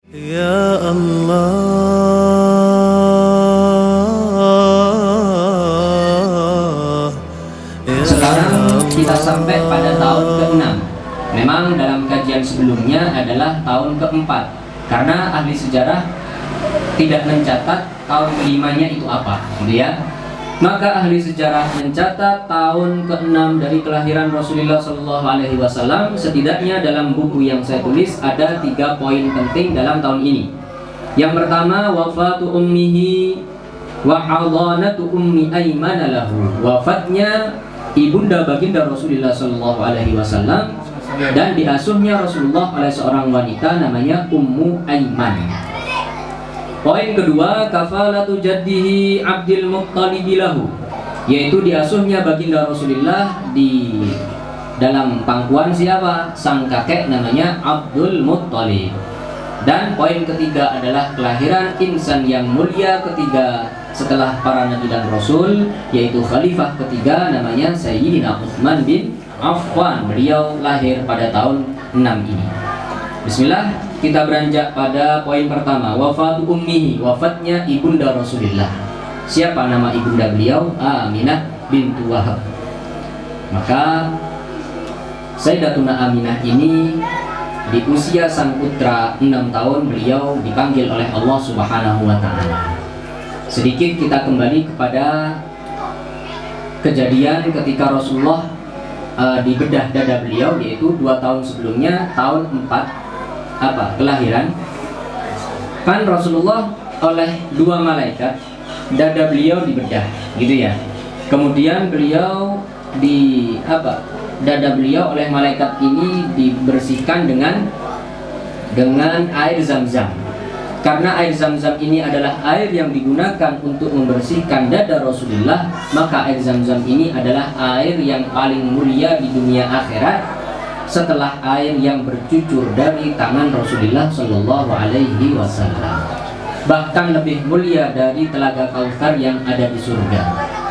Ya Allah, ya Sekarang kita Allah. sampai pada tahun ke-6. Memang dalam kajian sebelumnya adalah tahun ke-4, karena ahli sejarah tidak mencatat tahun ke-5-nya itu apa, gitu ya. Maka ahli sejarah mencatat tahun ke-6 dari kelahiran Rasulullah SAW. Setidaknya dalam buku yang saya tulis ada 3 poin penting dalam tahun ini. Yang pertama, wafatu ummihi wa hadanatu ummi aymana lahu. Wafatnya ibunda baginda Rasulullah SAW dan diasuhnya Rasulullah oleh seorang wanita namanya Ummu Aiman. Poin kedua, kafalatu jaddihi Abdul Muttalib lahu, yaitu diasuhnya baginda Rasulullah di dalam pangkuan siapa? Sang kakek namanya Abdul Muttalib. Dan poin ketiga adalah kelahiran insan yang mulia ketiga setelah para nabi dan rasul, yaitu khalifah ketiga namanya Sayyidina Utsman bin Affan. Beliau lahir pada tahun 6 ini. Bismillah, kita beranjak pada poin pertama, wafatu ummihi, wafatnya ibunda Rasulullah. Siapa nama ibunda beliau? Aminah bintu Wahab. Maka Sayyidatuna Aminah ini di usia sang putra 6 tahun beliau dipanggil oleh Allah Subhanahu wa taala. Sedikit kita kembali kepada kejadian ketika Rasulullah dibedah dada beliau, yaitu 2 tahun sebelumnya, tahun 4 kelahiran. Kan Rasulullah oleh 2 malaikat dada beliau dibedah, gitu ya. Kemudian beliau dada beliau oleh malaikat ini dibersihkan dengan air zam-zam. Karena air zam-zam ini adalah air yang digunakan untuk membersihkan dada Rasulullah, maka air zam-zam ini adalah air yang paling mulia di dunia akhirat setelah air yang bercucur dari tangan Rasulullah Shallallahu Alaihi Wasallam. Bahkan lebih mulia dari telaga Kautsar yang ada di surga.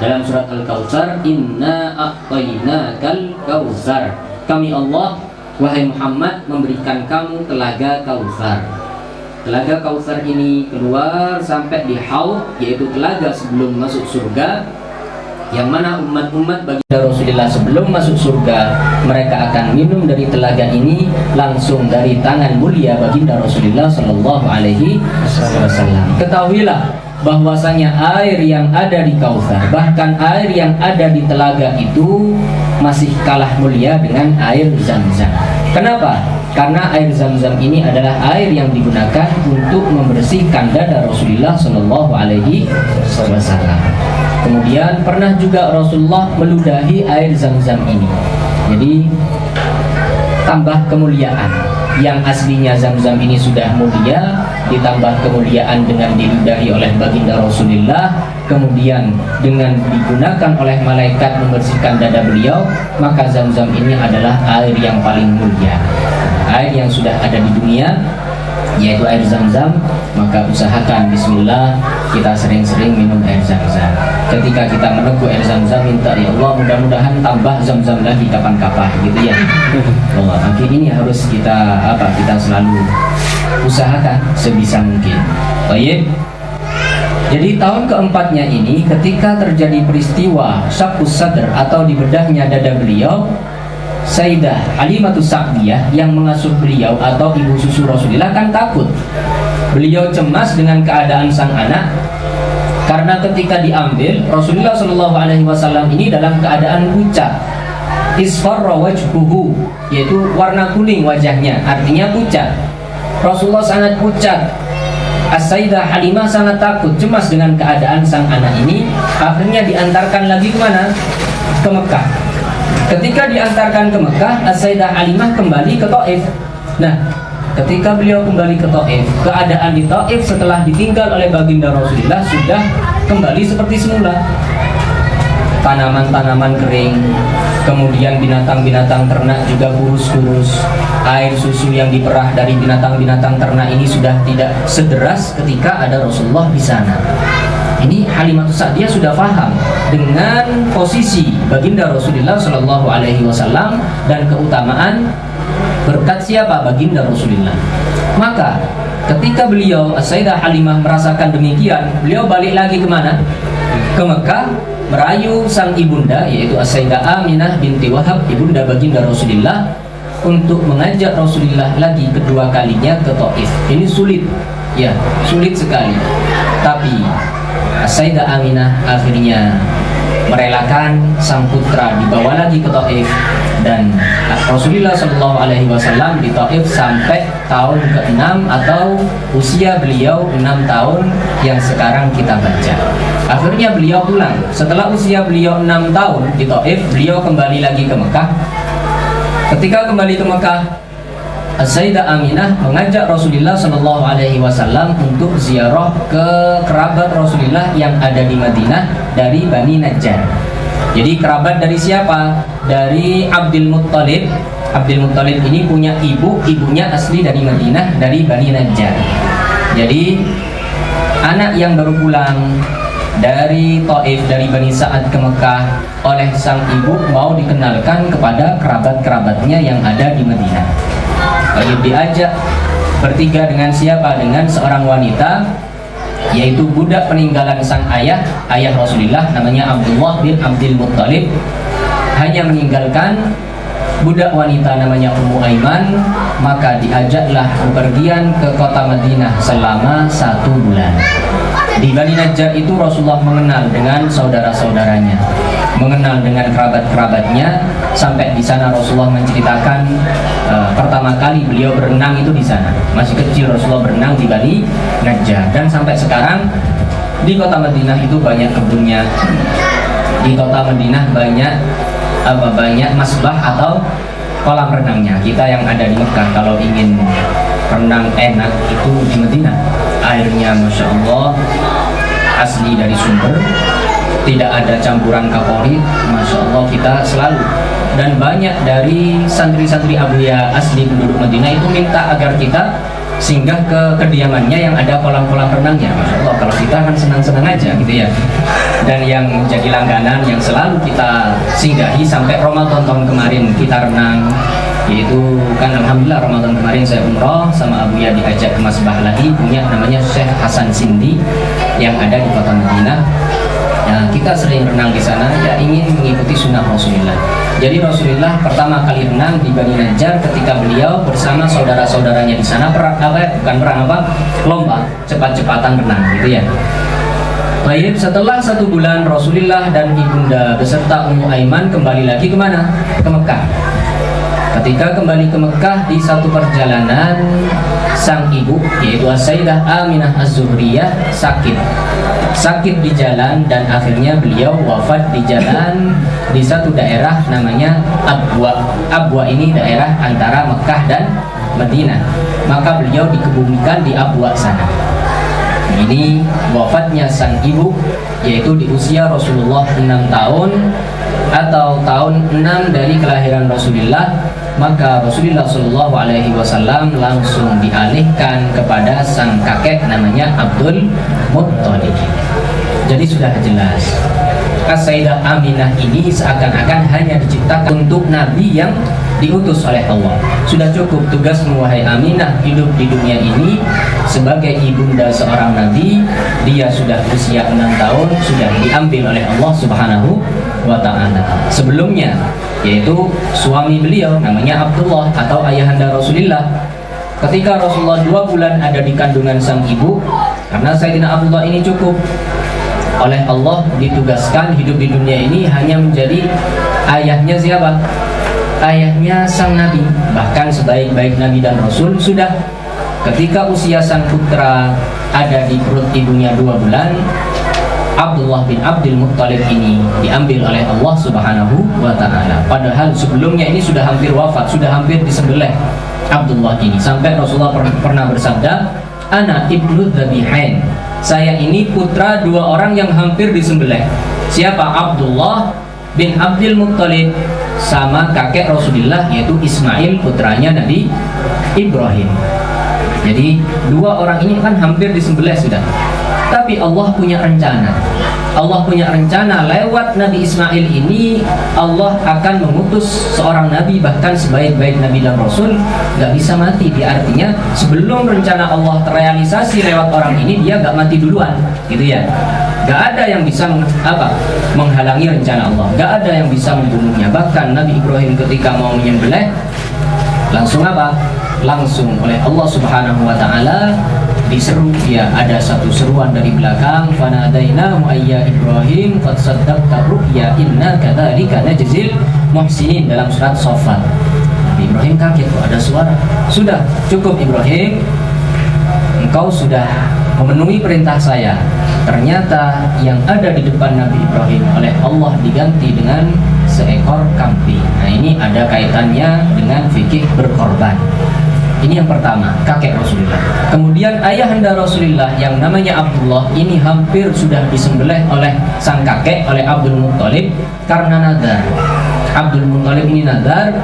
Dalam surat Al-Kautsar, Inna a'tainakal kautsar. Kami Allah, wahai Muhammad, memberikan kamu telaga Kautsar. Telaga Kautsar ini keluar sampai di Haud, yaitu telaga sebelum masuk surga, yang mana umat-umat baginda Rasulullah sebelum masuk surga mereka akan minum dari telaga ini langsung dari tangan mulia baginda Rasulullah Shallallahu Alaihi Wasallam. Ketahuilah bahwasanya air yang ada di Kautsar, bahkan air yang ada di telaga itu masih kalah mulia dengan air Zam-Zam. Kenapa? Karena air Zam-Zam ini adalah air yang digunakan untuk membersihkan dada Rasulullah Shallallahu Alaihi Wasallam. Kemudian pernah juga Rasulullah meludahi air Zam-Zam ini. Jadi tambah kemuliaan. Yang aslinya Zam-Zam ini sudah mulia, ditambah kemuliaan dengan diludahi oleh baginda Rasulullah, kemudian dengan digunakan oleh malaikat membersihkan dada beliau, maka Zam-Zam ini adalah air yang paling mulia. Air yang sudah ada di dunia, yaitu air Zam-Zam. Maka usahakan bismillah kita sering-sering minum air Zam-Zam. Ketika kita meneguk air Zam-Zam, minta ya Allah mudah-mudahan tambah Zam-Zam lagi kapan-kapan, gitu ya. Allah, mungkin ini harus kita selalu usahakan sebisa mungkin. Baik. Jadi tahun keempatnya ini ketika terjadi peristiwa syaqqus sadr atau dibedahnya dada beliau, Sayyidah Halimatus Sa'diyah yang mengasuh beliau atau ibu susu Rasulullah kan takut. Beliau cemas dengan keadaan sang anak, karena ketika diambil Rasulullah Shallallahu Alaihi Wasallam ini dalam keadaan pucat, isfarra wajhuhu, yaitu warna kuning wajahnya, artinya pucat. Rasulullah sangat pucat. As-Sayyidah Halimah sangat takut, cemas dengan keadaan sang anak ini. Akhirnya diantarkan lagi kemana? Ke Mekah. Ketika diantarkan ke Mekah, As-Sayyidah Halimah kembali ke Taif. Nah, ketika beliau kembali ke Taif, keadaan di Taif setelah ditinggal oleh baginda Rasulullah sudah kembali seperti semula. Tanaman-tanaman kering, kemudian binatang-binatang ternak juga kurus-kurus. Air susu yang diperah dari binatang-binatang ternak ini sudah tidak sederas ketika ada Rasulullah di sana. Ini Halimatus Sa'diyah sudah paham dengan posisi baginda Rasulullah Shallallahu Alaihi Wasallam dan keutamaan berkat siapa? Baginda Rasulullah. Maka Ketika beliau Sayyidah Halimah merasakan demikian, beliau balik lagi kemana? Ke Mekah, merayu sang ibunda yaitu Sayyidah Aminah binti Wahab, ibunda baginda Rasulullah, untuk mengajak Rasulullah lagi kedua kalinya ke Taif. Ini sulit, ya, sulit sekali. Tapi Sayyidah Aminah akhirnya merelakan sang putra dibawa lagi ke Taif, dan Rasulullah SAW di Taif sampai tahun ke-6 atau usia beliau 6 tahun yang sekarang kita baca. Akhirnya beliau pulang. Setelah usia beliau 6 tahun di Taif, beliau kembali lagi ke Mekah. Ketika kembali ke Mekah, Sayyidah Aminah mengajak Rasulullah SAW untuk ziarah ke kerabat Rasulullah yang ada di Madinah dari Bani Najjar. Jadi kerabat dari siapa? Dari Abdul Muttalib. Abdul Muttalib ini punya ibunya asli dari Madinah, dari Bani Najjar. Jadi anak yang baru pulang dari Taif, dari Bani Sa'ad ke Mekah oleh sang ibu mau dikenalkan kepada kerabat-kerabatnya yang ada di Madinah. Lalu diajak bertiga dengan siapa? Dengan seorang wanita, yaitu budak peninggalan sang ayah Rasulullah, namanya Abdullah bin Abdul Muttalib. Hanya meninggalkan budak wanita namanya Ummu Aiman, maka diajaklah bepergian ke kota Madinah selama 1 bulan. Di Bani Najjar itu Rasulullah mengenal dengan saudara-saudaranya, mengenal dengan kerabat-kerabatnya, sampai di sana Rasulullah menceritakan pertama kali beliau berenang itu di sana. Masih kecil Rasulullah berenang di Bani Najjar, dan sampai sekarang di kota Madinah itu banyak kebunnya. Di kota Madinah banyak masbah atau kolam renangnya. Kita yang ada di Mekah kalau ingin renang enak itu di Madinah. Airnya Masya Allah asli dari sumber, tidak ada campuran kaporit, Masya Allah kita selalu. Dan banyak dari santri-santri Abuya asli penduduk Madinah itu minta agar kita singgah ke kediamannya yang ada kolam-kolam renangnya. Masya Allah, kalau kita kan senang-senang aja gitu ya. Dan yang menjadi langganan yang selalu kita singgahi sampai Ramadan tahun kemarin kita renang, yaitu kan alhamdulillah Ramadan kemarin saya umroh sama Abuya diajak ke Masbah lagi, punya namanya Syekh Hasan Sindi yang ada di kota Madinah. Nah, kita sering renang di sana, ya ingin mengikuti sunnah Rasulullah. Jadi Rasulullah pertama kali renang di Bani Najjar ketika beliau bersama saudara-saudaranya di sana lomba cepat-cepatan renang gitu ya. Baik, setelah 1 bulan Rasulullah dan ibunda beserta Ummu Aiman kembali lagi kemana? Ke Mekah. Ketika kembali ke Mekah, di satu perjalanan sang ibu yaitu Sayyidah Aminah Az-Zuhriyah sakit di jalan, dan akhirnya beliau wafat di jalan di satu daerah namanya Abwa ini daerah antara Mekah dan Madinah. Maka beliau dikebumikan di Abwa sana. Ini wafatnya sang ibu, yaitu di usia Rasulullah 6 tahun atau tahun 6 dari kelahiran Rasulullah. Maka Rasulullah SAW langsung dialihkan kepada sang kakek namanya Abdul Muttalib. Jadi sudah jelas, Sayyidah Aminah ini seakan-akan hanya diciptakan untuk Nabi yang diutus oleh Allah. Sudah cukup tugasmu wahai Aminah hidup di dunia ini sebagai ibunda seorang Nabi. Dia sudah usia 6 tahun, sudah diambil oleh Allah Subhanahu wa ta'ala. Sebelumnya yaitu suami beliau namanya Abdullah atau ayahanda Rasulullah. Ketika Rasulullah 2 bulan ada di kandungan sang ibu, karena Sayyidina Abdullah ini cukup oleh Allah ditugaskan hidup di dunia ini hanya menjadi ayahnya siapa? Ayahnya sang Nabi. Bahkan sebaik-baik Nabi dan Rasul sudah ketika usia sang putra ada di perut ibunya 2 bulan, Abdullah bin Abdul Muttalib ini diambil oleh Allah Subhanahu wa ta'ala. Padahal sebelumnya ini sudah hampir wafat, sudah hampir disembelih Abdullah ini. Sampai Rasulullah pernah bersabda, "Ana ibnu dzabihain." Saya ini putra 2 orang yang hampir disembelih. Siapa? Abdullah bin Abdul Muttalib sama kakek Rasulullah yaitu Ismail putranya Nabi Ibrahim. Jadi 2 orang ini kan hampir disembelih sudah. Tapi Allah punya rencana. Allah punya rencana lewat Nabi Ismail ini Allah akan mengutus seorang nabi, bahkan sebaik-baik nabi dan rasul gak bisa mati. Dia artinya sebelum rencana Allah terrealisasi lewat orang ini, dia gak mati duluan, gitu ya. Gak ada yang bisa menghalangi rencana Allah, gak ada yang bisa membunuhnya. Bahkan Nabi Ibrahim ketika mau menyembelih langsung langsung oleh Allah Subhanahu wa taala diseru, ya, ada satu seruan dari belakang, fanadainahu ayya Ibrahim qad saddaqta ru'ya inna kadzalika najzil muhsinin, dalam surat Shaffat. Nabi Ibrahim kaget, kok ada suara. Sudah cukup Ibrahim, engkau sudah memenuhi perintah saya. Ternyata yang ada di depan Nabi Ibrahim oleh Allah diganti dengan seekor kambing. Nah, ini ada kaitannya dengan fikih berkorban. Ini yang pertama, kakek Rasulullah. Kemudian ayahanda Rasulullah yang namanya Abdullah ini hampir sudah disembelih oleh sang kakek, oleh Abdul Muttalib, karena nadar. Abdul Muttalib ini nadar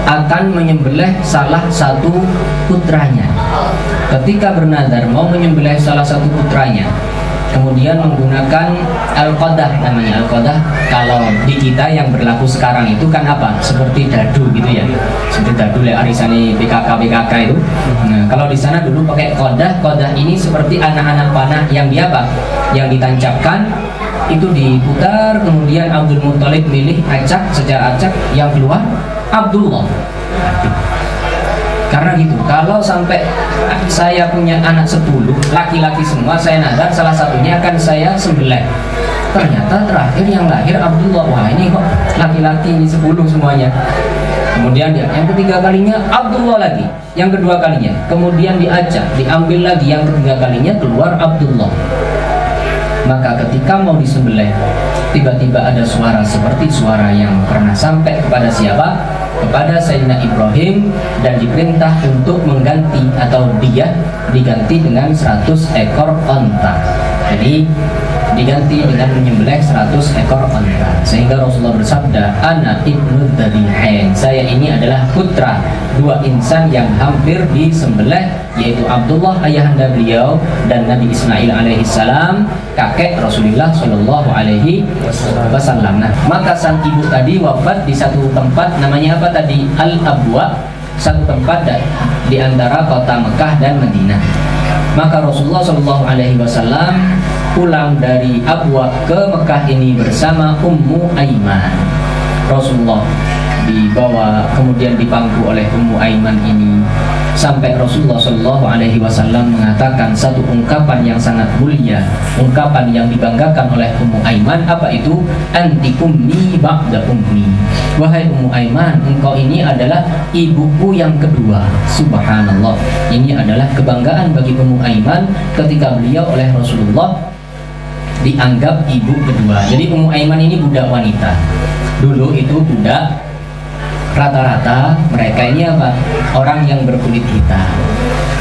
akan menyembelih salah satu putranya. Ketika bernadar mau menyembelih salah satu putranya, kemudian menggunakan al-qadah, namanya al-qadah. Kalau di kita yang berlaku sekarang itu kan apa? Seperti dadu gitu ya. Seperti dadu arisani PKK itu. Nah, kalau di sana dulu pakai qadah. Qadah ini seperti anak-anak panah yang yang ditancapkan, itu diputar, kemudian Abdul Muttalib milih acak, secara acak yang keluar Abdullah. Karena gitu, kalau sampai saya punya anak 10 laki-laki semua, saya nadar salah satunya akan saya sembelih. Ternyata terakhir yang lahir Abdullah. Wah, ini kok laki-laki ini 10 semuanya. Kemudian yang ketiga kalinya Abdullah lagi, yang kedua kalinya, kemudian diacak, diambil lagi, yang ketiga kalinya keluar Abdullah. Maka ketika mau disembelih, tiba-tiba ada suara seperti suara yang pernah sampai kepada siapa? Kepada Sayyidina Ibrahim, dan diperintah untuk mengganti atau dia diganti dengan 100 ekor onta. Jadi diganti dengan menyembelih 100 ekor onta. Sehingga Rasulullah bersabda, ana ibnu dhabihain, saya ini adalah putra dua insan yang hampir disembelih, yaitu Abdullah ayahanda beliau dan Nabi Ismail alaihissalam kakek Rasulullah Shallallahu alaihi wasallam. Nah, maka sang ibu tadi wafat di satu tempat, namanya apa tadi? Al-Abwa, satu tempat di antara kota Mekah dan Madinah. Maka Rasulullah Shallallahu alaihi wasallam pulang dari Abwa ke Mekah ini bersama Ummu Aiman. Rasulullah dibawa, kemudian dipangku oleh Ummu Aiman ini, sampai Rasulullah Shallallahu alaihi wasallam mengatakan satu ungkapan yang sangat mulia, ungkapan yang dibanggakan oleh Ummu Aiman. Apa itu? Anti ummi ba'da ummi. Wahai Ummu Aiman, engkau ini adalah ibuku yang kedua. Subhanallah. Ini adalah kebanggaan bagi Ummu Aiman ketika beliau oleh Rasulullah dianggap ibu kedua. Jadi Ummu Aiman ini budak wanita. Dulu itu budak, rata-rata mereka ini apa? Orang yang berkulit hitam.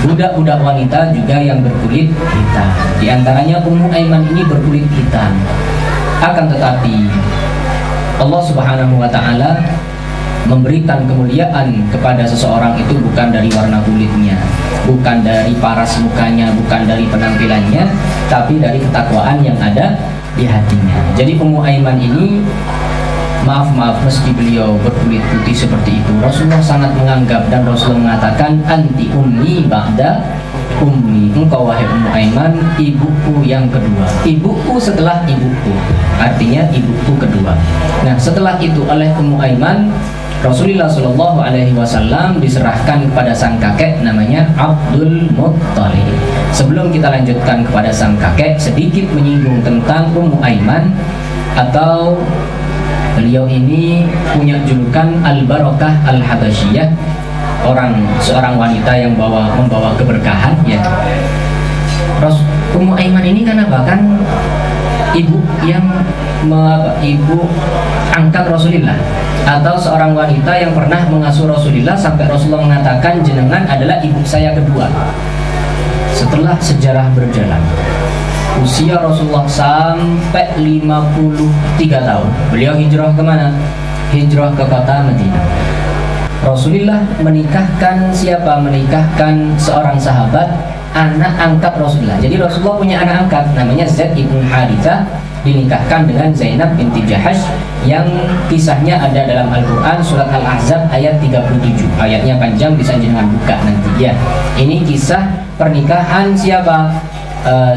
Budak-budak wanita juga yang berkulit hitam. Di antaranya Ummu Aiman ini berkulit hitam. Akan tetapi Allah Subhanahu wa taala memberikan kemuliaan kepada seseorang itu bukan dari warna kulitnya, bukan dari paras mukanya, bukan dari penampilannya, tapi dari ketakwaan yang ada di hatinya. Jadi Ummu Aiman ini, maaf meski beliau berkulit putih seperti itu, Rasulullah sangat menganggap, dan Rasulullah mengatakan anti ummi ba'da ummi, engkau wahai Ummu Aiman ibuku yang kedua, ibuku setelah ibuku, artinya ibuku kedua. Nah, setelah itu oleh Ummu Aiman Rasulullah Shallallahu alaihi wasallam diserahkan kepada sang kakek namanya Abdul Muttalib. Sebelum kita lanjutkan kepada sang kakek, sedikit menyinggung tentang Ummu Aiman, atau beliau ini punya julukan Al-Barakah Al-Habasyiyah, seorang wanita yang membawa keberkahan, ya. Ummu Aiman ini kan apa? Kan ibu yang ibu angkat Rasulullah, atau seorang wanita yang pernah mengasuh Rasulullah sampai Rasulullah mengatakan jenengan adalah ibu saya kedua. Setelah sejarah berjalan, usia Rasulullah sampai 53 tahun. Beliau hijrah kemana? Hijrah ke kota Madinah. Rasulullah menikahkan siapa? Menikahkan seorang sahabat anak angkat Rasulullah. Jadi Rasulullah punya anak angkat namanya Zaid ibn Harithah, dinikahkan dengan Zainab binti Jahash, yang kisahnya ada dalam Al-Quran surat Al-Ahzab ayat 37. Ayatnya panjang, bisa jangan buka nanti ya. Ini kisah pernikahan siapa?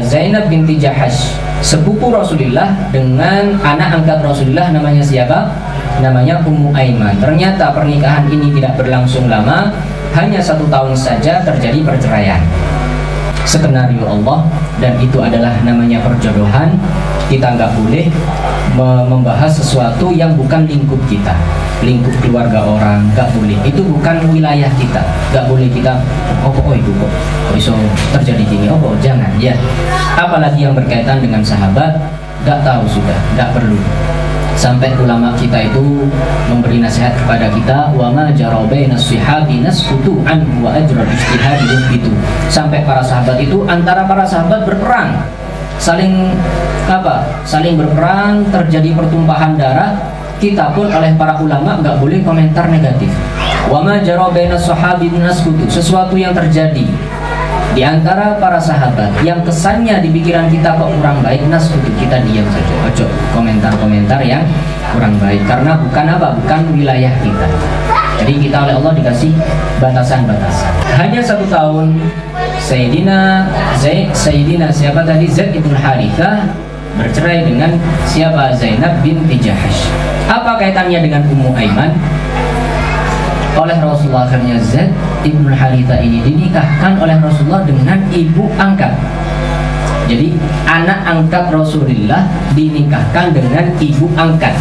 Zainab binti Jahash, sepupu Rasulullah, dengan anak angkat Rasulullah namanya siapa? Namanya Ummu Aiman. Ternyata pernikahan ini tidak berlangsung lama, hanya 1 tahun saja terjadi perceraian. Skenario Allah, dan itu adalah namanya perjodohan. Kita nggak boleh membahas sesuatu yang bukan lingkup kita, lingkup keluarga orang, nggak boleh. Itu bukan wilayah kita, nggak boleh kita itu kok iso terjadi gini, jangan ya. Apalagi yang berkaitan dengan sahabat, nggak tahu, sudah nggak perlu. Sampai ulama kita itu memberi nasihat kepada kita, wa ma jara bainas shihabi nasqutu anhu wa ajra ijtihadi itu. Sampai para sahabat itu, antara para sahabat berperang, saling berperang, terjadi pertumpahan darah, kita pun oleh para ulama nggak boleh komentar negatif. Wa ma jara bainas sahabi nasqutu, sesuatu yang terjadi di antara para sahabat yang kesannya di pikiran kita kok kurang baik, nasqutu, kita diam saja, ojo komentar-komentar yang kurang baik, karena bukan wilayah kita. Jadi kita oleh Allah dikasih batasan-batasan. Hanya 1 tahun Sayyidina siapa tadi? Zaid ibn Harithah bercerai dengan siapa? Zainab binti Jahash. Apa kaitannya dengan Ummu Aiman? Oleh Rasulullah, akhirnya Zaid ibn Harithah ini dinikahkan oleh Rasulullah dengan ibu angkat. Jadi anak angkat Rasulullah dinikahkan dengan ibu angkat.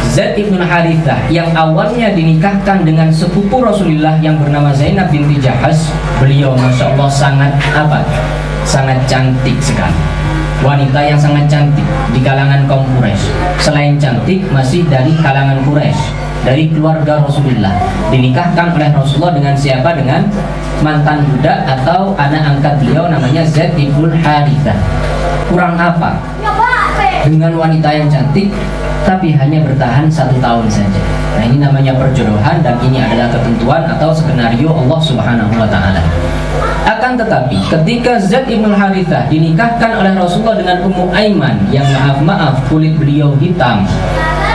Zaid ibn Harithah yang awalnya dinikahkan dengan sepupu Rasulullah yang bernama Zainab binti Jahash. Beliau Masya Allah sangat cantik sekali, wanita yang sangat cantik di kalangan kaum Quraisy. Selain cantik, masih dari kalangan Quraisy, dari keluarga Rasulullah. Dinikahkan oleh Rasulullah dengan siapa? Dengan mantan budak atau anak angkat beliau namanya Zaid ibn Harithah. Kurang apa dengan wanita yang cantik, tapi hanya bertahan 1 tahun saja. Nah, ini namanya perjodohan, dan ini adalah ketentuan atau skenario Allah Subhanahu wa Ta'ala. Akan tetapi ketika Zaid ibn Harithah dinikahkan oleh Rasulullah dengan Ummu Aiman yang maaf kulit beliau hitam,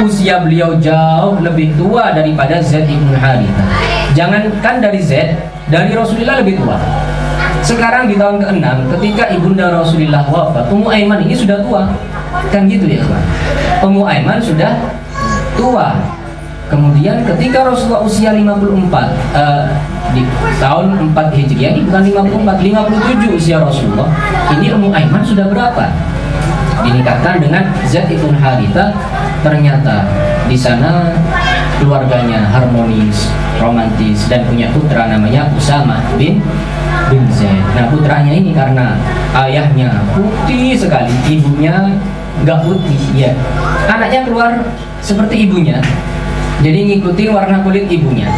usia beliau jauh lebih tua daripada Zaid ibn Harithah. Jangankan dari Zaid, dari Rasulullah lebih tua. Sekarang di tahun ke-6 ketika ibunda Rasulullah wafat, Ummu Aiman ini sudah tua. Kan gitu ya, Tuhan. Ummu Aiman sudah tua. Kemudian ketika Rasulullah usia 54 di tahun 4 Hijriah, ini bukan 54, 57 usia Rasulullah. Ini Ummu Aiman sudah berapa? Dinikahkan dengan Zaid ibn Harithah. Ternyata di sana keluarganya harmonis, romantis, dan punya putra namanya Usamah bin Zaid. Nah, putranya ini karena ayahnya putih sekali, ibunya nggak putih ya, anaknya keluar seperti ibunya, jadi ngikutin warna kulit ibunya.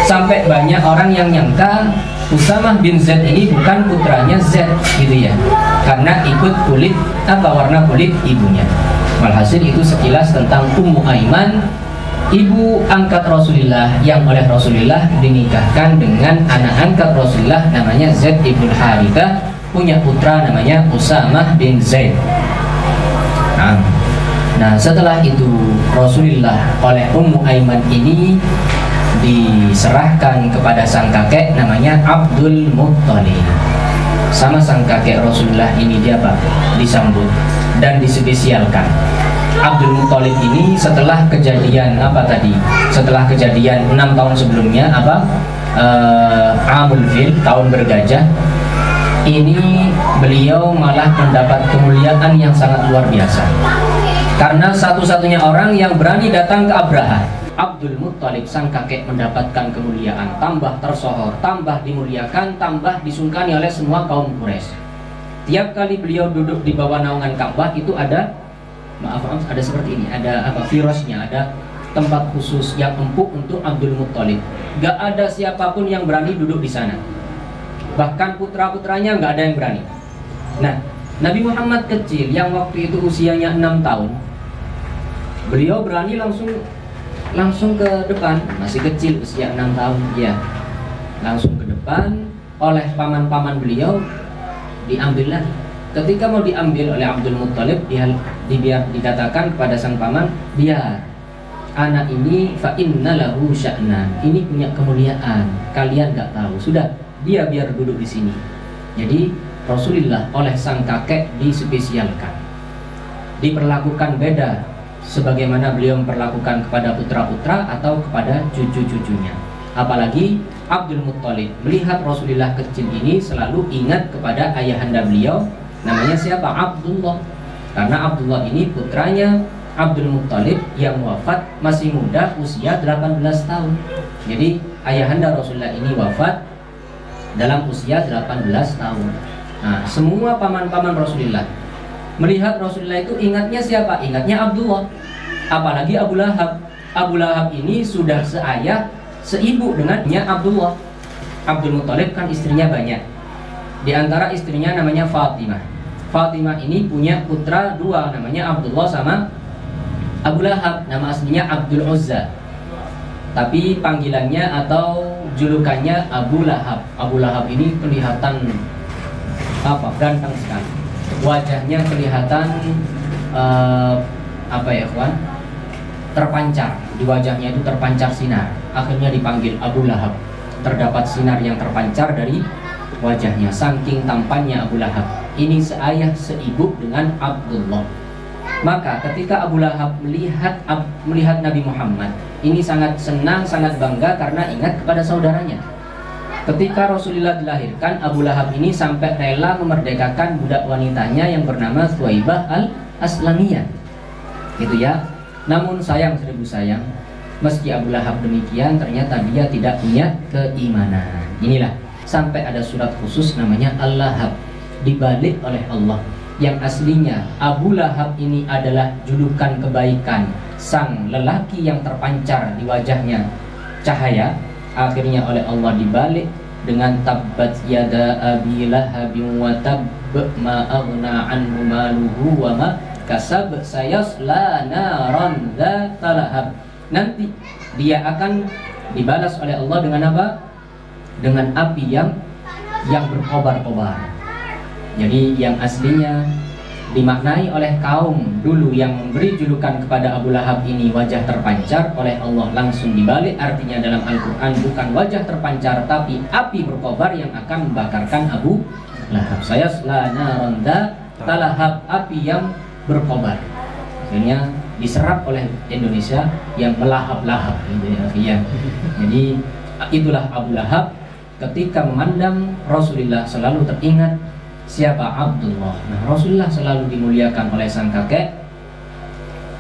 Sampai banyak orang yang nyangka Usamah bin Zaid ini bukan putranya Zaid gitu ya, karena ikut warna kulit ibunya. Walhasil itu sekilas tentang Ummu Aiman, ibu angkat Rasulullah yang oleh Rasulullah dinikahkan dengan anak angkat Rasulullah namanya Zaid ibn Harithah, punya putra namanya Usamah bin Zaid. Nah, setelah itu Rasulullah oleh Ummu Aiman ini diserahkan kepada sang kakek namanya Abdul Muttalib. Sama sang kakek Rasulullah ini disambut dan dispesialkan. Abdul Muttalib ini setelah kejadian setelah kejadian 6 tahun sebelumnya Amul Fil, tahun bergajah, ini beliau malah mendapat kemuliaan yang sangat luar biasa. Karena satu-satunya orang yang berani datang ke Abraha, Abdul Muttalib sang kakek mendapatkan kemuliaan, tambah tersohor, tambah dimuliakan, tambah disungkani oleh semua kaum Quraisy. Tiap kali beliau duduk di bawah naungan Ka'bah itu ada seperti ini, ada firasnya, ada tempat khusus yang empuk untuk Abdul Muttalib. Gak ada siapapun yang berani duduk di sana. Bahkan putra-putranya gak ada yang berani. Nah, Nabi Muhammad kecil yang waktu itu usianya 6 tahun, beliau berani langsung ke depan, masih kecil usia 6 tahun ya, langsung ke depan oleh paman-paman beliau, diambil lagi. Ketika mau diambil oleh Abdul Muttalib, dikatakan kepada sang paman, biar anak ini fa inna lahu sya'nan, ini punya kemuliaan, kalian gak tahu, sudah dia biar duduk di sini. Jadi Rasulullah oleh sang kakek dispesialkan, diperlakukan beda sebagaimana beliau memperlakukan kepada putra-putra atau kepada cucu-cucunya. Apalagi Abdul Muttalib melihat Rasulullah kecil ini selalu ingat kepada ayahanda beliau, namanya siapa? Abdullah. Karena Abdullah ini putranya Abdul Muttalib yang wafat masih muda, usia 18 tahun. Jadi ayahanda Rasulullah ini wafat dalam usia 18 tahun. Nah, semua paman-paman Rasulullah melihat Rasulullah itu ingatnya siapa? Ingatnya Abdullah. Apalagi Abu Lahab. Abu Lahab ini sudah seayah seibu dengannya Abdullah. Abdul Muttalib kan istrinya banyak. Di antara istrinya namanya Fatimah. Fatimah ini punya putra dua, namanya Abdullah sama Abu Lahab. Nama aslinya Abdul Uzza, tapi panggilannya atau julukannya Abu Lahab. Abu Lahab ini kelihatan ganteng sekali. Wajahnya kelihatan terpancar. Di wajahnya itu terpancar sinar. Akhirnya dipanggil Abu Lahab. Terdapat sinar yang terpancar dari wajahnya, saking tampannya Abu Lahab. Ini seayah seibu dengan Abdullah. Maka ketika Abu Lahab melihat Nabi Muhammad, ini sangat senang, sangat bangga karena ingat kepada saudaranya. Ketika Rasulullah dilahirkan, Abu Lahab ini sampai rela memerdekakan budak wanitanya yang bernama Thuwaibah al-Aslamiyah. Gitu ya. Namun sayang seribu sayang, meski Abu Lahab demikian, ternyata dia tidak punya keimanan. Inilah sampai ada surat khusus namanya Al-Lahab, dibalik oleh Allah. Yang aslinya Abu Lahab ini adalah julukan kebaikan, sang lelaki yang terpancar di wajahnya cahaya. Akhirnya oleh Allah dibalik dengan tabbat yada abi lahabin wa tabb ma aghna anhu maluhu wa ma kasab sayasla naran dzata lahab. Nanti dia akan dibalas oleh Allah dengan apa? Dengan api yang berkobar-kobar. Jadi yang aslinya dimaknai oleh kaum dulu yang memberi julukan kepada Abu Lahab ini wajah terpancar, oleh Allah langsung dibalik, artinya dalam Al-Quran bukan wajah terpancar tapi api berkobar yang akan membakarkan Abu Lahab. Sayasla naran dzata lahab, api yang berkobar. Akhirnya diserap oleh Indonesia yang melahap-lahap gitu ya. Jadi itulah Abu Lahab. Ketika memandang Rasulullah selalu teringat siapa? Abdullah. Nah, Rasulullah selalu dimuliakan oleh sang kakek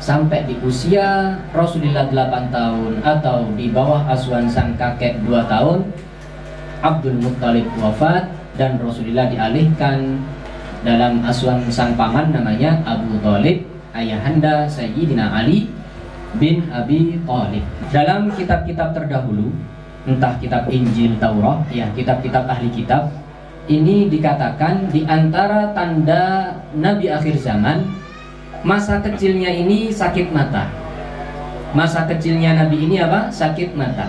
sampai di usia Rasulullah 8 tahun atau di bawah asuhan sang kakek 2 tahun, Abdul Muttalib wafat dan Rasulullah dialihkan dalam asuhan sang paman namanya Abu Thalib, ayahanda Sayyidina Ali bin Abi Thalib. Dalam kitab-kitab terdahulu, entah kitab Injil, Taurat, ya kitab-kitab ahli kitab, ini dikatakan di antara tanda Nabi akhir zaman, masa kecilnya ini sakit mata. Masa kecilnya Nabi ini apa? Sakit mata.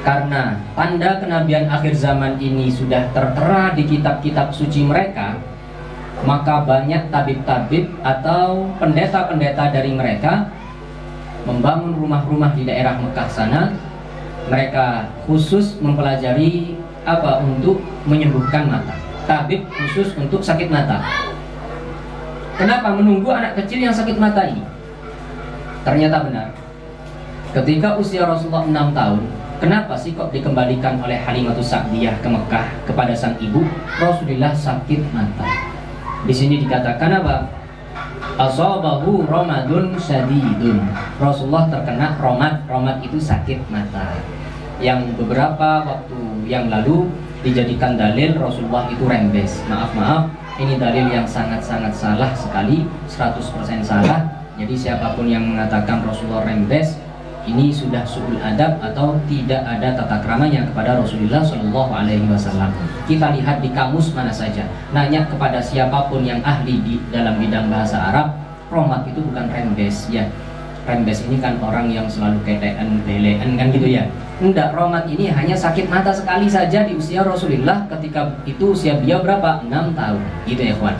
Karena tanda kenabian akhir zaman ini sudah tertera di kitab-kitab suci mereka, maka banyak tabib-tabib atau pendeta-pendeta dari mereka membangun rumah-rumah di daerah Mekah sana. Mereka khusus mempelajari untuk menyembuhkan mata. Tabib khusus untuk sakit mata. Kenapa menunggu anak kecil yang sakit mata ini? Ternyata benar. Ketika usia Rasulullah 6 tahun, kenapa sih kok dikembalikan oleh Halimatus Sa'diyah ke Mekah kepada sang ibu? Rasulullah sakit mata. Di sini dikatakan apa? Asabahu ramadun syadidun. Rasulullah terkena romat. Romat itu sakit mata. Yang beberapa waktu yang lalu dijadikan dalil Rasulullah itu rembes. Maaf, ini dalil yang sangat-sangat salah sekali, 100% salah. Jadi siapapun yang mengatakan Rasulullah rembes, ini sudah su'ul adab atau tidak ada tata keramanya kepada Rasulullah Shallallahu Alaihi Wasallam. Kita lihat di kamus mana saja. Nanya kepada siapapun yang ahli di dalam bidang bahasa Arab, romat itu bukan rembes ya. Rembes ini kan orang yang selalu ketean, belean kan gitu ya. Enggak, romat ini hanya sakit mata sekali saja di usia Rasulullah. Ketika itu usia beliau berapa? 6 tahun. Gitu ya kawan.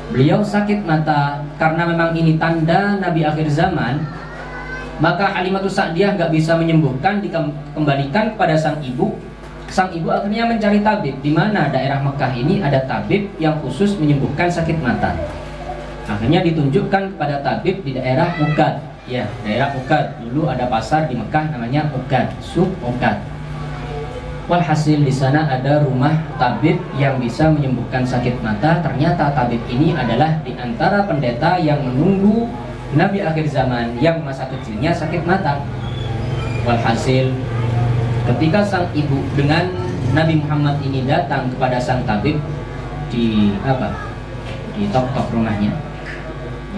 Beliau sakit mata karena memang ini tanda Nabi akhir zaman. Maka Halimatus Sa'diyah nggak bisa menyembuhkan, dikembalikan kepada sang ibu. Sang ibu akhirnya mencari tabib, di mana daerah Mekah ini ada tabib yang khusus menyembuhkan sakit mata. Akhirnya ditunjukkan kepada tabib di daerah Uqad. Ya, daerah Uqad. Dulu ada pasar di Mekah namanya Uqad, Suk Uqad. Walhasil di sana ada rumah tabib yang bisa menyembuhkan sakit mata. Ternyata tabib ini adalah di antara pendeta yang menunggu Nabi akhir zaman yang masa kecilnya sakit mata. Walhasil ketika sang ibu dengan Nabi Muhammad ini datang kepada sang tabib di tok-tok rumahnya,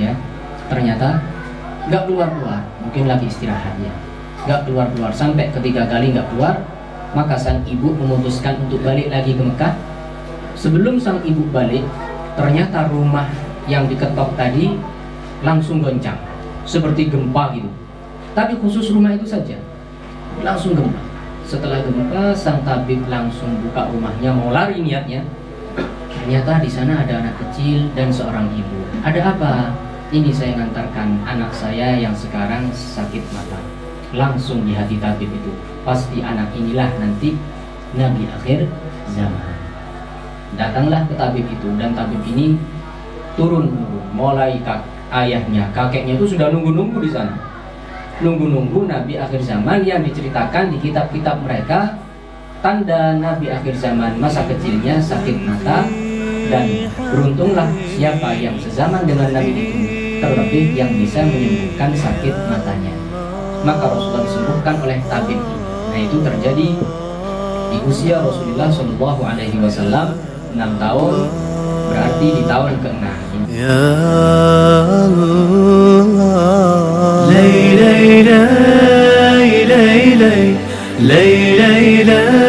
ya, ternyata nggak keluar-keluar, mungkin lagi istirahat ya, nggak keluar-keluar sampai ketiga kali nggak keluar. Maka sang ibu memutuskan untuk balik lagi ke Mekah. Sebelum sang ibu balik, ternyata rumah yang diketok tadi langsung goncang, seperti gempa gitu. Tapi khusus rumah itu saja, langsung gempa. Setelah gempa, sang tabib langsung buka rumahnya, mau lari niatnya. Ternyata di sana ada anak kecil dan seorang ibu. Ada apa? Ini saya ngantarkan anak saya yang sekarang sakit mata. Langsung di hati tabib itu, pasti anak inilah nanti Nabi akhir zaman. Datanglah ke tabib itu, dan tabib ini turun, mulai ayahnya, kakeknya itu sudah nunggu-nunggu di sana. Nunggu-nunggu Nabi akhir zaman yang diceritakan di kitab-kitab mereka. Tanda Nabi akhir zaman masa kecilnya sakit mata. Dan beruntunglah siapa yang sezaman dengan Nabi itu, terlebih yang bisa menyembuhkan sakit matanya. Maka Rasulullah disembuhkan oleh tabib. Nah, itu terjadi di usia Rasulullah SAW 6 tahun, berarti di tahun ke-6. Ya Allah, lay lay lay lay lay lay lay lay.